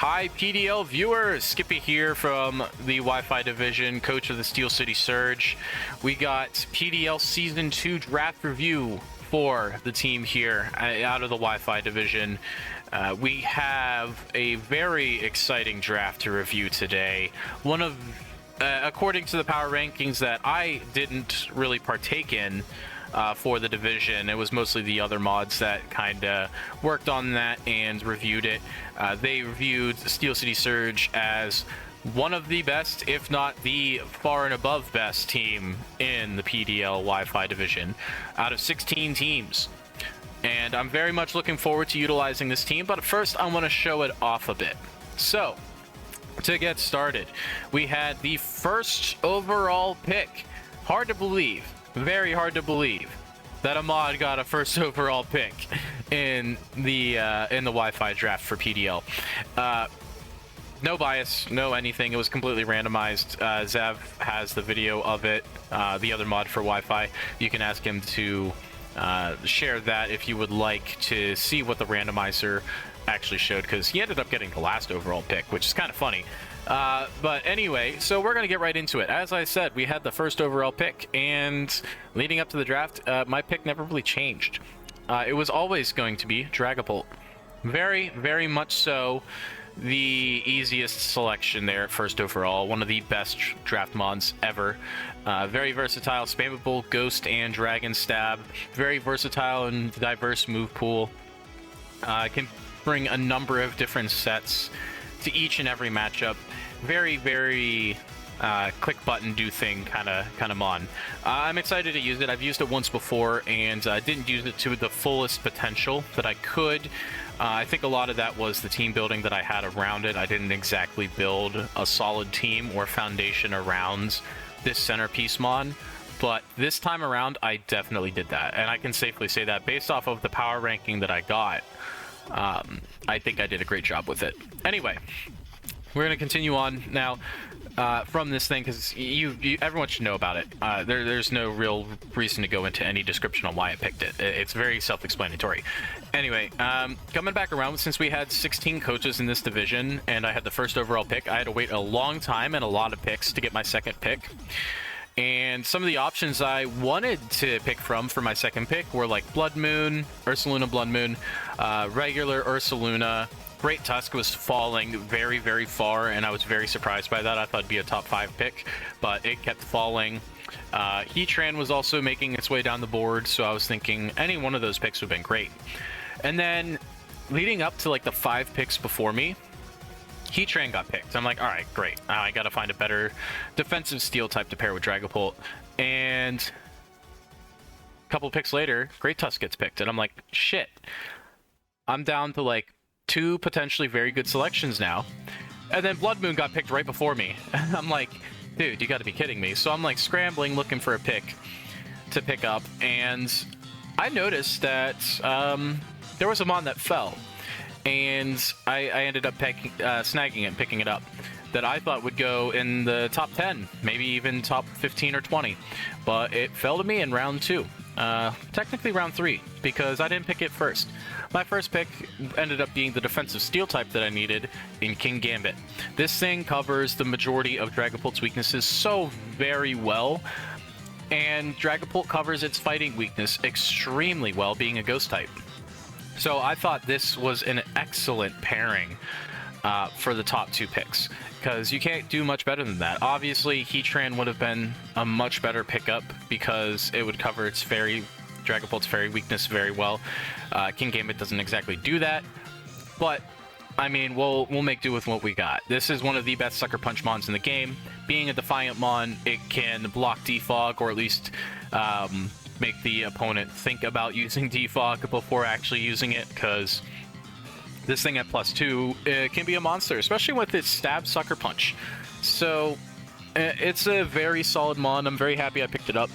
Hi PDL viewers, Skippy here from the Wi-Fi division, coach of the Steel City Surge. We got PDL Season 2 draft review for the team here out of the Wi-Fi division. We have a very exciting draft to review today. One of, according to the power rankings that I didn't really partake in, for the division. It was mostly the other mods that kind of worked on that and reviewed it. They reviewed Steel City Surge as one of the best, if not the far and above best team in the PDL Wi-Fi division out of 16 teams. And I'm very much looking forward to utilizing this team, but first I want to show it off a bit. So, to get started, we had the first overall pick. Hard to believe. Very hard to believe that a mod got a first overall pick in the Wi-Fi draft for PDL. No bias, no anything. It was completely randomized. Zev has the video of it, the other mod for Wi-Fi. You can ask him to share that if you would like to see what the randomizer actually showed, because he ended up getting the last overall pick, which is kind of funny. But anyway, so we're going to get right into it. As I said, we had the first overall pick, and leading up to the draft, my pick never really changed. It was always going to be Dragapult. Very, very much so the easiest selection there at first overall. One of the best draft mods ever. Very versatile, spammable Ghost and Dragon Stab. Very versatile and diverse move pool. Can bring a number of different sets to each and every matchup. Very, very click button do thing kind of mod. I'm excited to use it. I've used it once before and didn't use it to the fullest potential that I could. I think a lot of that was the team building that I had around it. I didn't exactly build a solid team or foundation around this centerpiece mod, but this time around I definitely did that, and I can safely say that based off of the power ranking that I got. I think I did a great job with it. Anyway, we're going to continue on now from this thing, because everyone should know about it. There's no real reason to go into any description on why I picked it. It's very self-explanatory. Anyway, coming back around, since we had 16 coaches in this division and I had the first overall pick, I had to wait a long time and a lot of picks to get my second pick. And some of the options I wanted to pick from for my second pick were like Blood Moon, Ursaluna Blood Moon, regular Ursaluna. Great Tusk was falling very, very far, and I was very surprised by that. I thought it'd be a top 5 pick, but it kept falling. Heatran was also making its way down the board, so I was thinking any one of those picks would have been great. And then leading up to like the 5 picks before me, Heatran got picked. I'm like, all right, great. I got to find a better defensive steel type to pair with Dragapult. And a couple picks later, Great Tusk gets picked. And I'm like, shit. I'm down to like 2 potentially very good selections now. And then Blood Moon got picked right before me. I'm like, dude, you got to be kidding me. So I'm like scrambling, looking for a pick to pick up. And I noticed that there was a mon that fell. And I ended up snagging it and picking it up, that I thought would go in the top 10, maybe even top 15 or 20. But it fell to me in round 2. Technically round 3, because I didn't pick it first. My first pick ended up being the defensive steel type that I needed in Kingambit. This thing covers the majority of Dragapult's weaknesses so very well. And Dragapult covers its fighting weakness extremely well, being a ghost type. So I thought this was an excellent pairing for the top 2 picks, because you can't do much better than that. Obviously, Heatran would have been a much better pickup because it would cover its Dragapult's fairy weakness very well. Kingambit doesn't exactly do that, but I mean, we'll make do with what we got. This is one of the best Sucker Punch mons in the game. Being a Defiant mon, it can block Defog, or at least make the opponent think about using Defog before actually using it, because this thing at +2, it can be a monster, especially with its Stab Sucker Punch. So it's a very solid mon. I'm very happy I picked it up.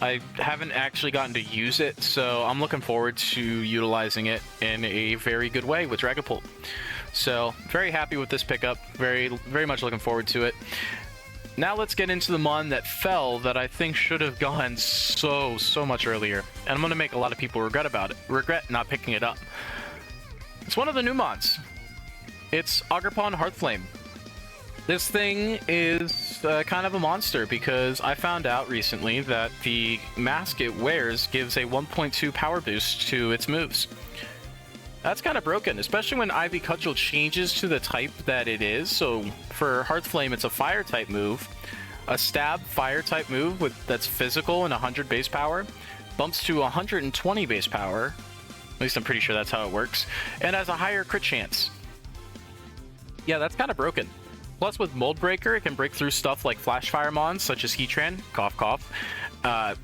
I haven't actually gotten to use it, so I'm looking forward to utilizing it in a very good way with Dragapult. So very happy with this pickup. Very, very much looking forward to it. Now let's get into the mon that fell that I think should have gone so much earlier. And I'm going to make a lot of people regret not picking it up. It's one of the new mons. It's Agrippon Hearthflame. This thing is kind of a monster because I found out recently that the mask it wears gives a 1.2 power boost to its moves. That's kind of broken, especially when Ivy Cudgel changes to the type that it is. So for Hearthflame, it's a fire type move. A stab fire type move that's physical and 100 base power bumps to 120 base power. At least I'm pretty sure that's how it works. And has a higher crit chance. Yeah, that's kind of broken. Plus with Mold Breaker, it can break through stuff like Flash Fire Mons, such as Heatran, cough cough.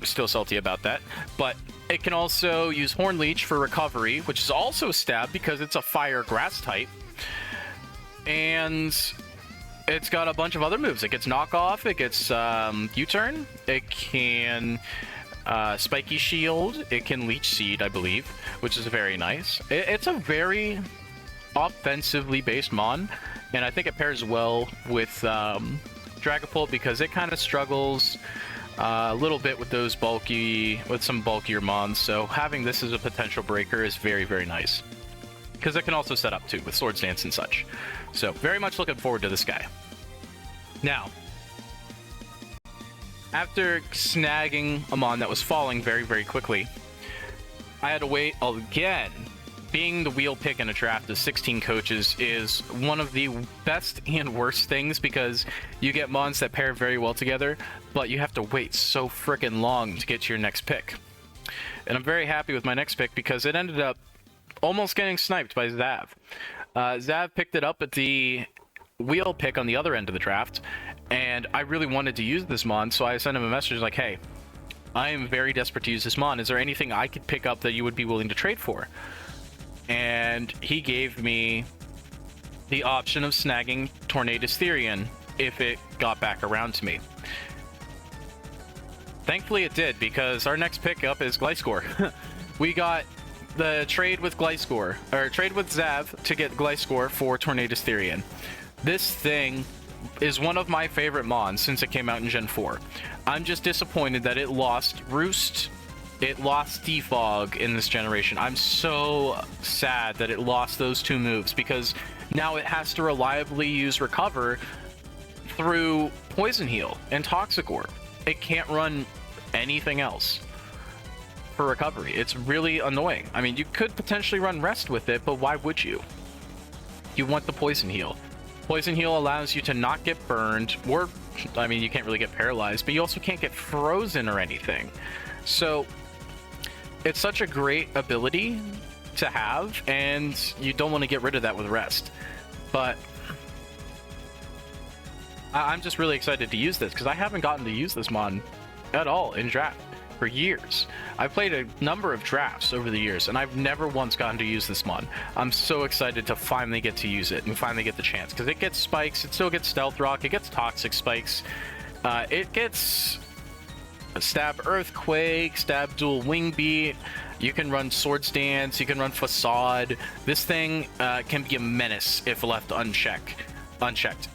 Still salty about that. But it can also use Horn Leech for recovery, which is also a stab because it's a fire grass type. And it's got a bunch of other moves. It gets knockoff, it gets U-turn, it can Spiky Shield, it can Leech Seed, I believe, which is very nice. It's a very offensively based Mon, and I think it pairs well with Dragapult because it kind of struggles a little bit with some bulkier Mons. So having this as a potential breaker is very, very nice because it can also set up too with Swords Dance and such. So very much looking forward to this guy. Now, after snagging a Mon that was falling very, very quickly, I had to wait again. Being the wheel pick in a draft of 16 coaches is one of the best and worst things because you get Mons that pair very well together, but you have to wait so freaking long to get to your next pick. And I'm very happy with my next pick because it ended up almost getting sniped by Zav. Zav picked it up at the wheel pick on the other end of the draft, and I really wanted to use this Mon, so I sent him a message like, hey, I am very desperate to use this Mon. Is there anything I could pick up that you would be willing to trade for? And he gave me the option of snagging Tornadus Therian if it got back around to me. Thankfully it did, because our next pickup is Gliscor. We got the trade with Gliscor, or trade with Zav to get Gliscor for Tornadus Therian. This thing is one of my favorite Mons since it came out in Gen 4. I'm just disappointed that it lost Roost. It lost Defog in this generation. I'm so sad that it lost those two moves because now it has to reliably use Recover through Poison Heal and Toxic Orb. It can't run anything else for recovery. It's really annoying. I mean, you could potentially run Rest with it, but why would you? You want the Poison Heal. Poison Heal allows you to not get burned, or, I mean, you can't really get paralyzed, but you also can't get frozen or anything. So it's such a great ability to have, and you don't want to get rid of that with Rest. But I'm just really excited to use this, because I haven't gotten to use this Mon at all in draft for years. I've played a number of drafts over the years, and I've never once gotten to use this Mon. I'm so excited to finally get to use it, and finally get the chance, because it gets spikes, it still gets Stealth Rock, it gets Toxic Spikes, it gets Stab Earthquake, Stab Dual Wing Beat, you can run Swords Dance, you can run Facade. This thing can be a menace if left unchecked.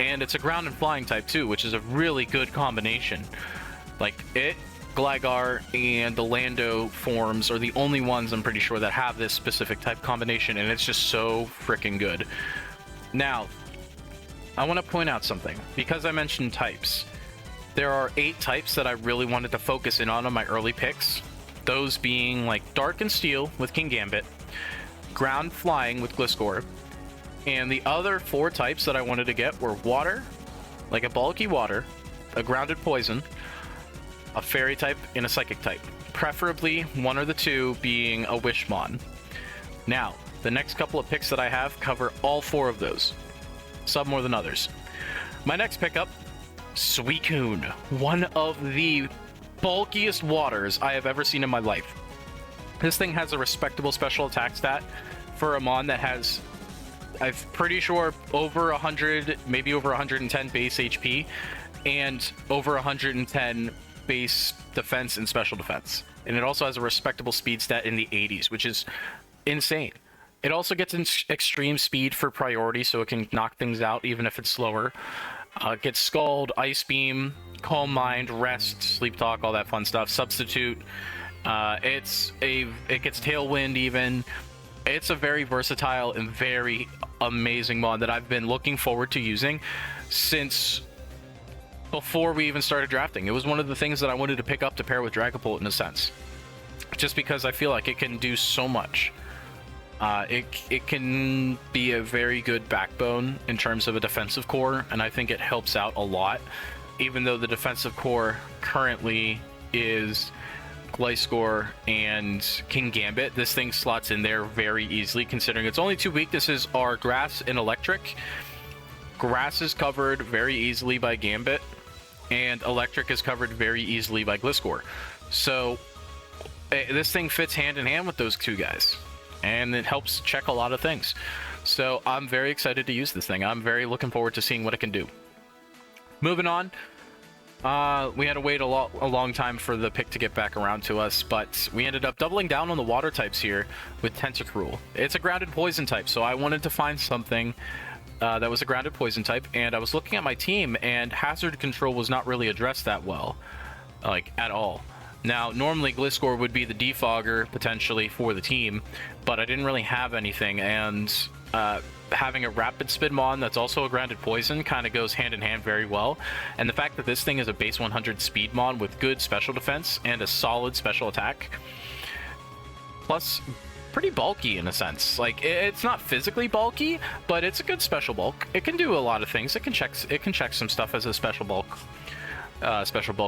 And it's a ground and flying type too, which is a really good combination. Like it, Gligar, and the Lando forms are the only ones I'm pretty sure that have this specific type combination, and it's just so freaking good. Now, I want to point out something. Because I mentioned types, there are 8 types that I really wanted to focus in on my early picks. Those being like Dark and Steel with King Gambit, Ground Flying with Gliscor, and the other 4 types that I wanted to get were Water, like a bulky Water, a Grounded Poison, a Fairy type, and a Psychic type. Preferably one or the 2 being a Wishmon. Now, the next couple of picks that I have cover all 4 of those. Some more than others. My next pickup, Suicune, one of the bulkiest waters I have ever seen in my life. This thing has a respectable special attack stat for a Mon that has, I'm pretty sure, over 100, maybe over 110 base HP, and over 110 base defense and special defense. And it also has a respectable speed stat in the 80s, which is insane. It also gets extreme speed for priority, so it can knock things out even if it's slower. Gets Scald, Ice Beam, Calm Mind, Rest, Sleep Talk, all that fun stuff. Substitute. It gets Tailwind even. It's a very versatile and very amazing mod that I've been looking forward to using since before we even started drafting. It was one of the things that I wanted to pick up to pair with Dragapult in a sense, just because I feel like it can do so much. It can be a very good backbone in terms of a defensive core, and I think it helps out a lot, even though the defensive core currently is Gliscor and King Gambit. This thing slots in there very easily, considering its only two weaknesses are Grass and Electric. Grass is covered very easily by Gambit, and Electric is covered very easily by Gliscor. So this thing fits hand in hand with those two guys, and it helps check a lot of things. So I'm very excited to use this thing. I'm very looking forward to seeing what it can do. Moving on. We had to wait a long time for the pick to get back around to us, but we ended up doubling down on the water types here with Tentacruel. It's a grounded poison type, so I wanted to find something that was a grounded poison type, and I was looking at my team, and hazard control was not really addressed that well, like, at all. Now, normally Gliscor would be the defogger, potentially, for the team, but I didn't really have anything, and having a rapid spin mon that's also a grounded poison kind of goes hand in hand very well. And the fact that this thing is a base 100 speed mon with good special defense and a solid special attack, plus pretty bulky in a sense. Like, it's not physically bulky, but it's a good special bulk. It can do a lot of things. It can check some stuff as a special bulk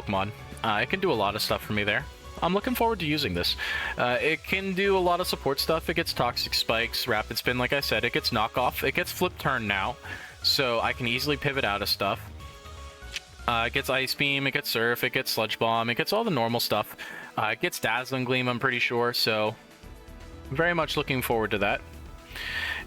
mon. It can do a lot of stuff for me there. I'm looking forward to using this. It can do a lot of support stuff. It gets Toxic Spikes, Rapid Spin, like I said. It gets Knockoff. It gets Flip Turn now, so I can easily pivot out of stuff. It gets Ice Beam, it gets Surf, it gets Sludge Bomb, it gets all the normal stuff. It gets Dazzling Gleam, I'm pretty sure, so very much looking forward to that.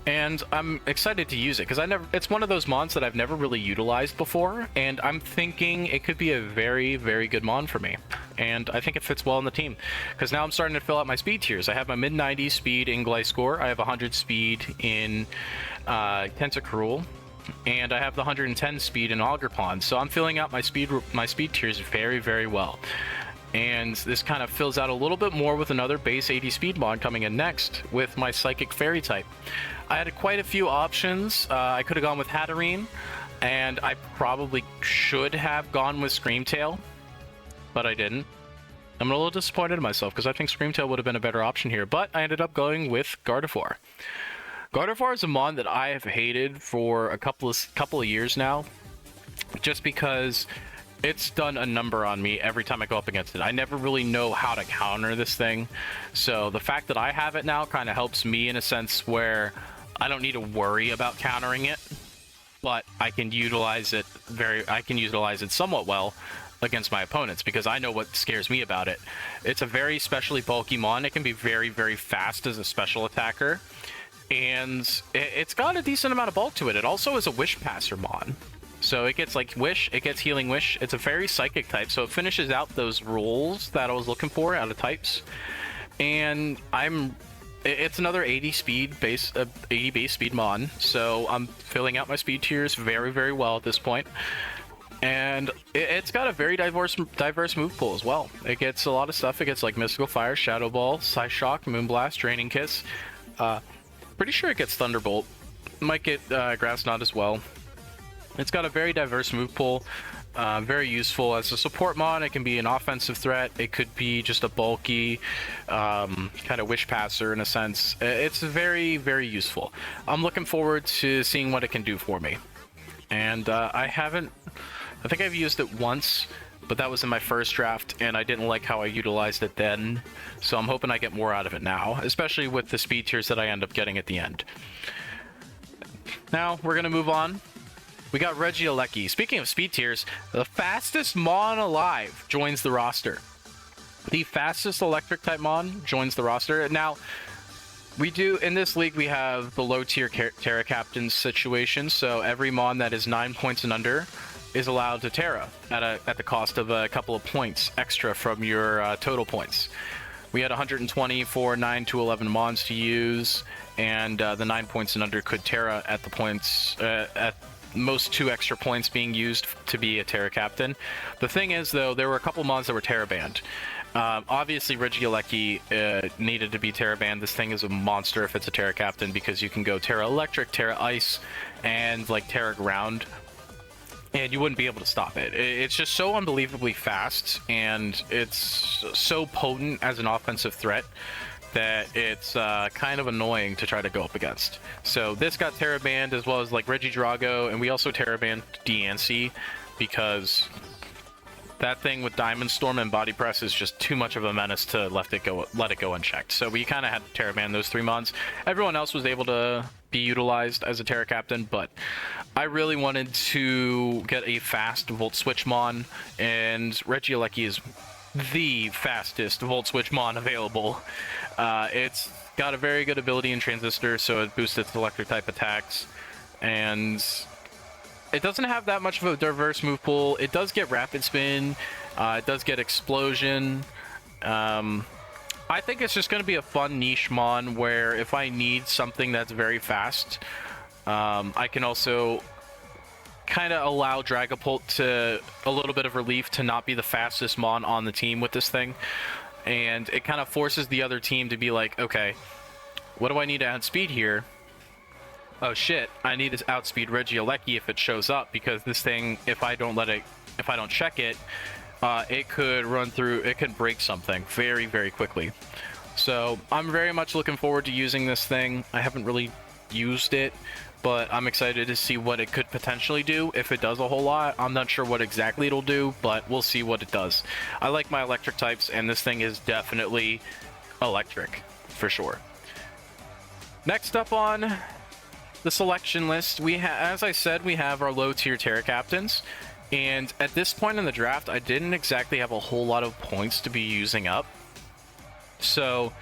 And I'm excited to use it, because it's one of those mons that I've never really utilized before, and I'm thinking it could be a very, very good mon for me. And I think it fits well in the team, because now I'm starting to fill out my speed tiers. I have my mid-90s speed in Gliscor, I have 100 speed in Tentacruel, and I have the 110 speed in Ogerpon. So I'm filling out my speed tiers very, very well. And this kind of fills out a little bit more with another base 80 speed mod coming in next with my Psychic Fairy type. I had quite a few options. I could have gone with Hatterene, and I probably should have gone with Screamtail, but I didn't. I'm a little disappointed in myself because I think Screamtail would have been a better option here, but I ended up going with Gardevoir. Gardevoir is a mon that I have hated for a couple of years now, just because it's done a number on me every time I go up against it. I never really know how to counter this thing, so the fact that I have it now kind of helps me in a sense where I don't need to worry about countering it, but I can utilize it somewhat well against my opponents, because I know what scares me about it. It's a very specially bulky mon. It can be very, very fast as a special attacker, and it's got a decent amount of bulk to it. It also is a Wish Passer mon. So it gets like Wish, it gets Healing Wish. It's a very psychic type, so it finishes out those roles that I was looking for out of types. And it's another 80 base speed mon, so I'm filling out my speed tiers very, very well at this point. And it's got a very diverse move pool as well. It gets a lot of stuff. It gets like Mystical Fire, Shadow Ball, Psyshock, Moonblast, Draining Kiss. Pretty sure it gets Thunderbolt. Might get Grass Knot as well. It's got a very diverse move pool, very useful as a support mon. It can be an offensive threat. It could be just a bulky kind of Wish Passer in a sense. It's very, very useful. I'm looking forward to seeing what it can do for me. And I think I've used it once, but that was in my first draft, and I didn't like how I utilized it then. So I'm hoping I get more out of it now, especially with the speed tiers that I end up getting at the end. Now, we're going to move on. We got Regieleki. Speaking of speed tiers, the fastest mon alive joins the roster. The fastest electric type mon joins the roster. Now, in this league, we have the low tier Terra Captains situation, so every mon that is 9 points and under is allowed to Terra at the cost of a couple of points extra from your total points. We had 120 for 9 to 11 mons to use, and the 9 points and under could Terra at the points at most 2 extra points being used to be a Terra Captain. The thing is, though, there were a couple mons that were Terra banned. Obviously, Regieleki needed to be Terra banned. This thing is a monster if it's a Terra Captain, because you can go Terra Electric, Terra Ice, and like Terra Ground, and you wouldn't be able to stop it. It's just so unbelievably fast, and it's so potent as an offensive threat that it's kind of annoying to try to go up against. So this got Terra banned, as well as like Regidrago, and we also Terra banned Diancie, because that thing with Diamond Storm and Body Press is just too much of a menace to let it go unchecked. So we kind of had to Terra ban those 3 mons. Everyone else was able to be utilized as a Terra Captain, but I really wanted to get a fast Volt Switch mon, and Regieleki is the fastest Volt Switch mon available. It's got a very good ability in Transistor, so it boosts its electric type attacks, and it doesn't have that much of a diverse move pool. It does get Rapid Spin, it does get Explosion. I think it's just going to be a fun niche mon where if I need something that's very fast, I can also kind of allow Dragapult to a little bit of relief to not be the fastest mon on the team with this thing. And it kind of forces the other team to be like, okay, what do I need to add speed here? Oh shit, I need to outspeed Regieleki if it shows up, because this thing, if I don't check it, it could run through, it could break something very, very quickly. So I'm very much looking forward to using this thing. I haven't really used it, but I'm excited to see what it could potentially do. If it does a whole lot, I'm not sure what exactly it'll do, but we'll see what it does. I like my electric types, and this thing is definitely electric, for sure. Next up on the selection list, as I said, we have our low tier Terra Captains, and at this point in the draft, I didn't exactly have a whole lot of points to be using up, so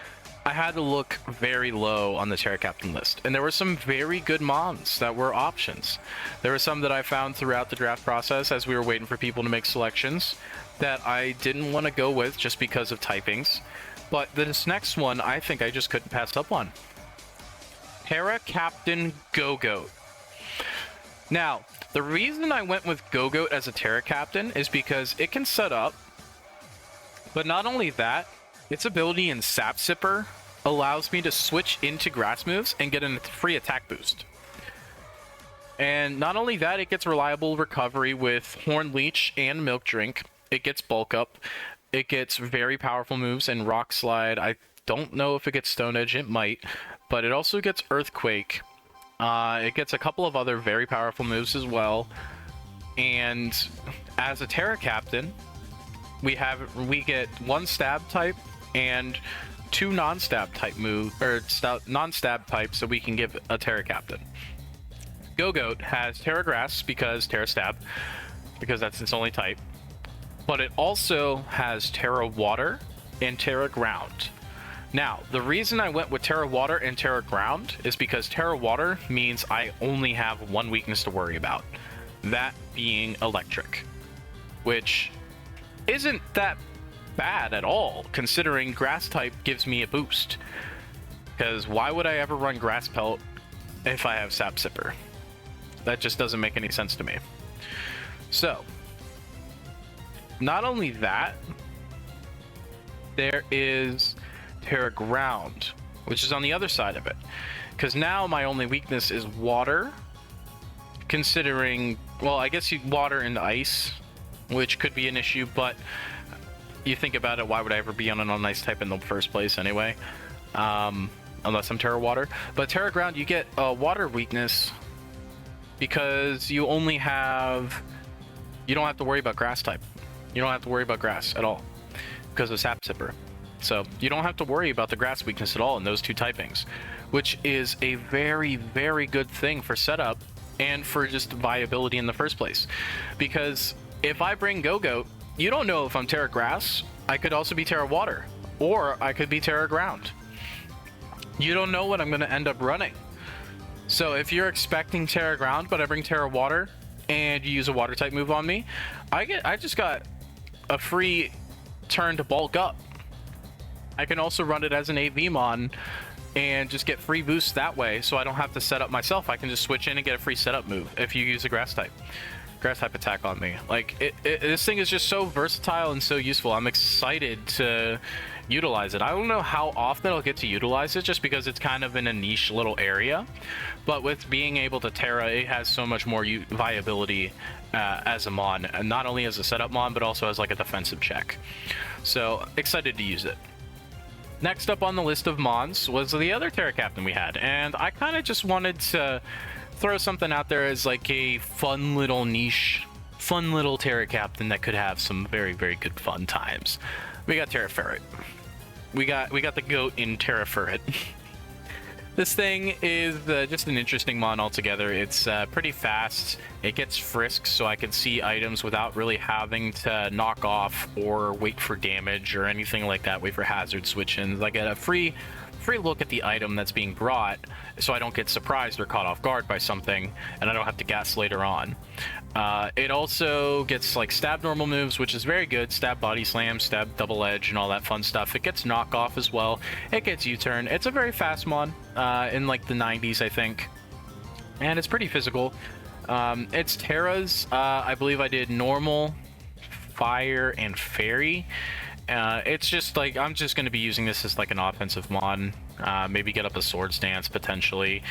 I had to look very low on the Terra Captain list, and there were some very good mons that were options. There were some that I found throughout the draft process as we were waiting for people to make selections that I didn't want to go with just because of typings, but this next one I think I just couldn't pass up on. Terra Captain Go-Goat. Now, the reason I went with Go-Goat as a Terra Captain is because it can set up, but not only that, its ability in Sap Sipper allows me to switch into grass moves and get a free attack boost. And not only that, it gets reliable recovery with Horn Leech and Milk Drink. It gets Bulk Up. It gets very powerful moves in Rock Slide. I don't know if it gets Stone Edge, it might, but it also gets Earthquake. It gets a couple of other very powerful moves as well. And as a Terra Captain, we get 1 stab type and 2 non-stab type non-stab types that we can give a Terra Captain. Go-Goat has Terra Grass because Terra Stab, because that's its only type. But it also has Terra Water and Terra Ground. Now, the reason I went with Terra Water and Terra Ground is because Terra Water means I only have 1 weakness to worry about, that being Electric, which isn't that bad at all, considering Grass type gives me a boost. Because why would I ever run Grass Pelt if I have Sap Sipper? That just doesn't make any sense to me. So, not only that, there is Terra Ground, which is on the other side of it, because now my only weakness is water, considering, well, I guess water and ice, which could be an issue, but you think about it, why would I ever be on an ice type in the first place anyway, unless I'm Terra Water. But Terra Ground, you get a water weakness because you don't have to worry about grass type. You don't have to worry about grass at all because of Sap Sipper. So you don't have to worry about the grass weakness at all in those 2 typings, which is a very, very good thing for setup and for just viability in the first place. Because if I bring Go-Goat, you don't know if I'm Terra Grass. I could also be Terra Water, or I could be Terra Ground. You don't know what I'm going to end up running. So if you're expecting Terra Ground, but I bring Terra Water, and you use a water type move on me, I just got a free turn to bulk up. I can also run it as an AV mon and just get free boosts that way, so I don't have to set up myself. I can just switch in and get a free setup move if you use a grass type. grass type attack on me. Like, this thing is just so versatile and so useful. I'm excited to utilize it. I don't know how often I'll get to utilize it just because it's kind of in a niche little area, but with being able to Terra, it has so much more viability as a mon, and not only as a setup mon but also as like a defensive check. So excited to use it. Next up on the list of mons was the other Terra Captain we had, and I kind of just wanted to throw something out there as like a fun little niche, fun little Terra Captain that could have some very, very good fun times. We got Terra Ferret. We got the goat in Terra Ferret. This thing is just an interesting mon altogether. It's pretty fast. It gets frisk, so I can see items without really having to knock off or wait for damage or anything like that. Wait for hazard switch-ins. I get a free look at the item that's being brought, so I don't get surprised or caught off guard by something, and I don't have to guess later on. It also gets like stab normal moves, which is very good. Stab body slam, stab double edge, and all that fun stuff. It gets knockoff as well. It gets U-turn. It's a very fast mon, in like the 90s, I think, and it's pretty physical. It's Terra's. I believe I did normal, fire, and fairy. It's just like, I'm just going to be using this as like an offensive mon. Maybe get up a sword stance potentially.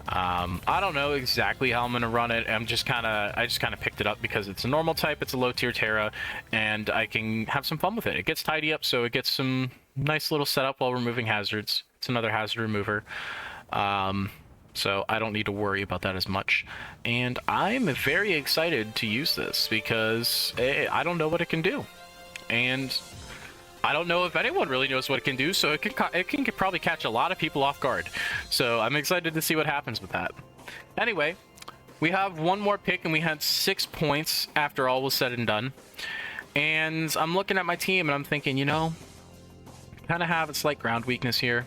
I don't know exactly how I'm going to run it. I just kind of picked it up because it's a normal type, it's a low tier Terra, and I can have some fun with it. It gets tidy up, so it gets some nice little setup while removing hazards. It's another hazard remover. So I don't need to worry about that as much. And I'm very excited to use this because I don't know what it can do. And I don't know if anyone really knows what it can do, so it can probably catch a lot of people off guard. So I'm excited to see what happens with that. Anyway, we have one more pick, and we had 6 points after all was said and done. And I'm looking at my team, and I'm thinking, you know, I kind of have a slight ground weakness here.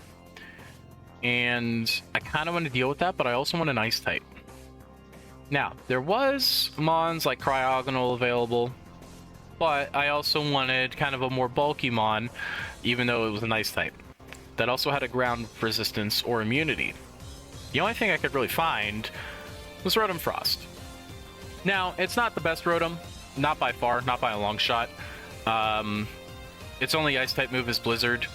And I kind of want to deal with that, but I also want an ice type. Now, there was mons like Cryogonal available, but I also wanted kind of a more bulky mon, even though it was an ice type, that also had a ground resistance or immunity. The only thing I could really find was Rotom Frost. Now, it's not the best Rotom, not by far, not by a long shot. Its only ice type move is Blizzard.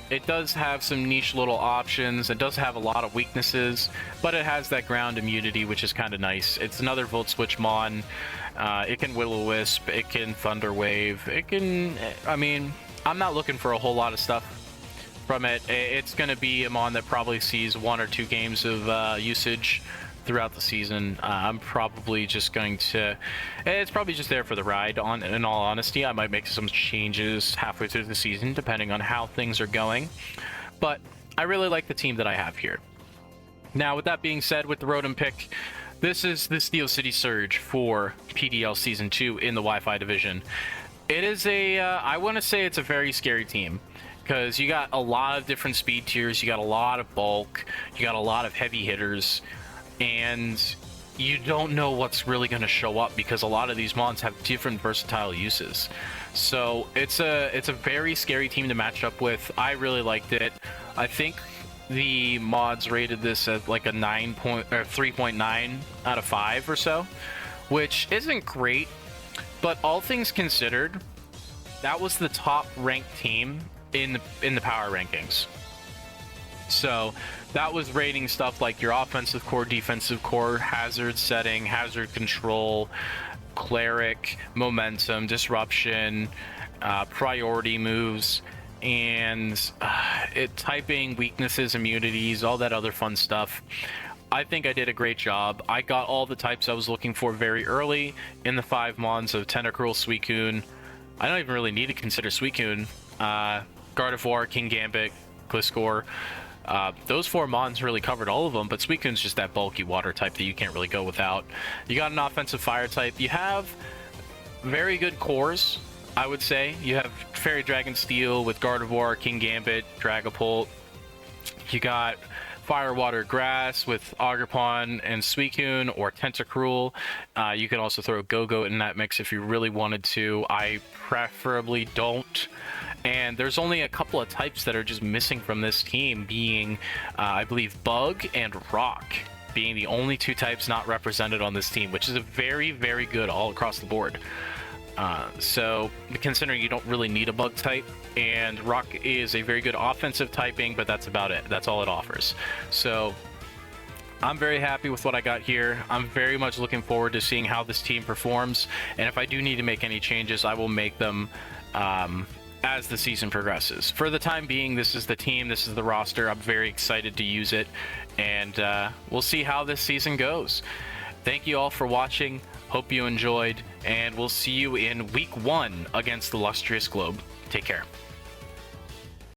It does have some niche little options. It does have a lot of weaknesses, but it has that ground immunity, which is kind of nice. It's another Volt Switch mon. It can Will-O-Wisp. It can Thunder Wave. It can... I mean, I'm not looking for a whole lot of stuff from it. It's going to be a mon that probably sees 1 or 2 games of usage throughout the season. I'm probably just going to... It's probably just there for the ride, in all honesty. I might make some changes halfway through the season, depending on how things are going. But I really like the team that I have here. Now, with that being said, with the Rotom pick, this is the Steel City Surge for PDL Season 2 in the Wi-Fi division. It is a... I want to say it's a very scary team, because you got a lot of different speed tiers, you got a lot of bulk, you got a lot of heavy hitters, and you don't know what's really going to show up because a lot of these mons have different versatile uses. So it's a very scary team to match up with. I really liked it. I think the mods rated this at like a 3.9 out of 5 or so, which isn't great, but all things considered, that was the top ranked team in the power rankings. So that was rating stuff like your offensive core, defensive core, hazard setting, hazard control, cleric, momentum, disruption, priority moves, and typing, weaknesses, immunities, all that other fun stuff. I think I did a great job. I got all the types I was looking for very early in the 5 mons of Tentacruel, Suicune. I don't even really need to consider Suicune. Gardevoir, King Gambit, Gliscor. Those 4 mons really covered all of them, but Suicune's just that bulky water type that you can't really go without. You got an offensive fire type. You have very good cores, I would say. You have Fairy Dragon Steel with Gardevoir, King Gambit, Dragapult. You got Fire, Water, Grass with Ogerpon and Suicune, or Tentacruel. You can also throw Go-Go in that mix if you really wanted to. I preferably don't. And there's only a couple of types that are just missing from this team, being, I believe, Bug and Rock. being the only 2 types not represented on this team, which is a very, very good all across the board. So considering you don't really need a bug type, and Rock is a very good offensive typing, but that's about it. That's all it offers. So I'm very happy with what I got here. I'm very much looking forward to seeing how this team performs, and if I do need to make any changes, I will make them as the season progresses. For the time being, this is the team, this is the roster. I'm very excited to use it, and we'll see how this season goes. Thank you all for watching. Hope you enjoyed, and we'll see you in week 1 against the Lustrous Globe. Take care.